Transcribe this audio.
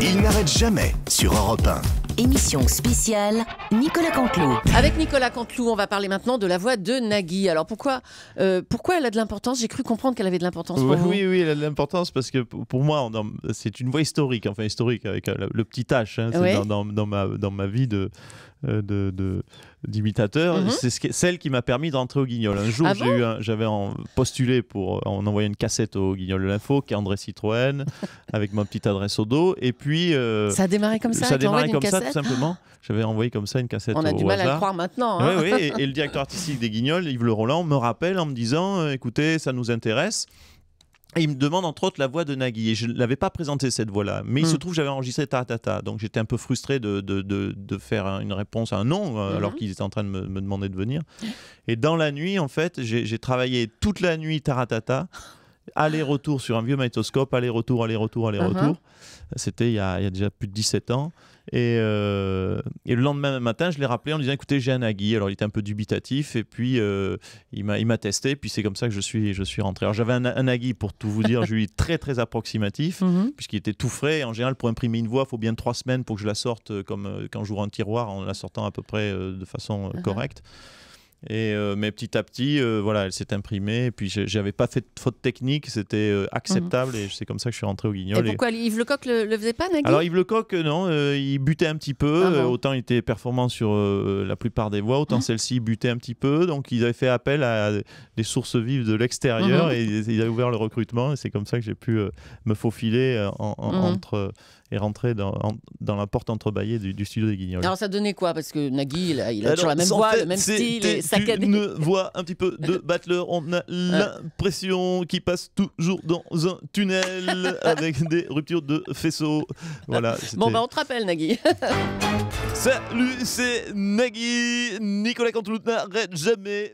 Il n'arrête jamais sur Europe 1. Émission spéciale Nicolas Canteloup. Avec Nicolas Canteloup, on va parler maintenant de la voix de Nagui. Alors pourquoi elle a de l'importance? J'ai cru comprendre qu'elle avait de l'importance pour vous. Oui, elle a de l'importance parce que pour moi, c'est une voix historique, enfin historique avec le petit H. Hein, Oui. dans ma vie d'imitateur, c'est celle qui m'a permis de rentrer au Guignol. Un jour, j'avais postulé pour en envoyer une cassette au Guignol de l'Info, qui est André Citroën, avec ma petite adresse au dos. Et puis ça a démarré comme ça. Ça a démarré comme ça, tout simplement. J'avais envoyé comme ça une cassette. On a du mal à le croire maintenant. Hein. Oui, et le directeur artistique des Guignols, Yves Le Roland, me rappelle en me disant écoutez, ça nous intéresse. Et il me demande entre autres la voix de Nagui. Et je ne l'avais pas présenté cette voix-là. Mais il se trouve que j'avais enregistré Taratata. Donc j'étais un peu frustré de faire une réponse à un non, alors qu'ils étaient en train de me demander de venir. Et dans la nuit, en fait, j'ai travaillé toute la nuit Taratata. Aller-retour sur un vieux magnétoscope, aller-retour. C'était il y a déjà plus de 17 ans. Et le lendemain matin, je l'ai rappelé en lui disant écoutez, j'ai un Nagui. Alors il était un peu dubitatif et puis il m'a testé. Puis c'est comme ça que je suis rentré. Alors j'avais un Nagui, pour tout vous dire, je lui très très approximatif, puisqu'il était tout frais. En général, pour imprimer une voix, il faut bien 3 semaines pour que je la sorte comme quand j'ouvre un tiroir, en la sortant à peu près de façon correcte. Mais petit à petit, elle s'est imprimée. Et puis, j'avais pas fait de faute technique, c'était acceptable. Et c'est comme ça que je suis rentré au Guignol. Et pourquoi Yves Lecoq le faisait pas, Nagui? Alors, Yves Lecoq, non, il butait un petit peu. Autant il était performant sur la plupart des voix, autant celle-ci butait un petit peu. Donc, ils avaient fait appel à des sources vives de l'extérieur et ils avaient ouvert le recrutement. Et c'est comme ça que j'ai pu me faufiler et rentrer dans la porte entrebâillée du studio des Guignols. Alors ça donnait quoi? Parce que Nagui, il a toujours la même voix, le même style, et saccadé. Une voix un petit peu de battleur. On a l'impression qu'il passe toujours dans un tunnel avec des ruptures de faisceaux. Voilà. Bon, on te rappelle, Nagui. Salut, c'est Nagui. Nicolas Canteloup n'arrête jamais.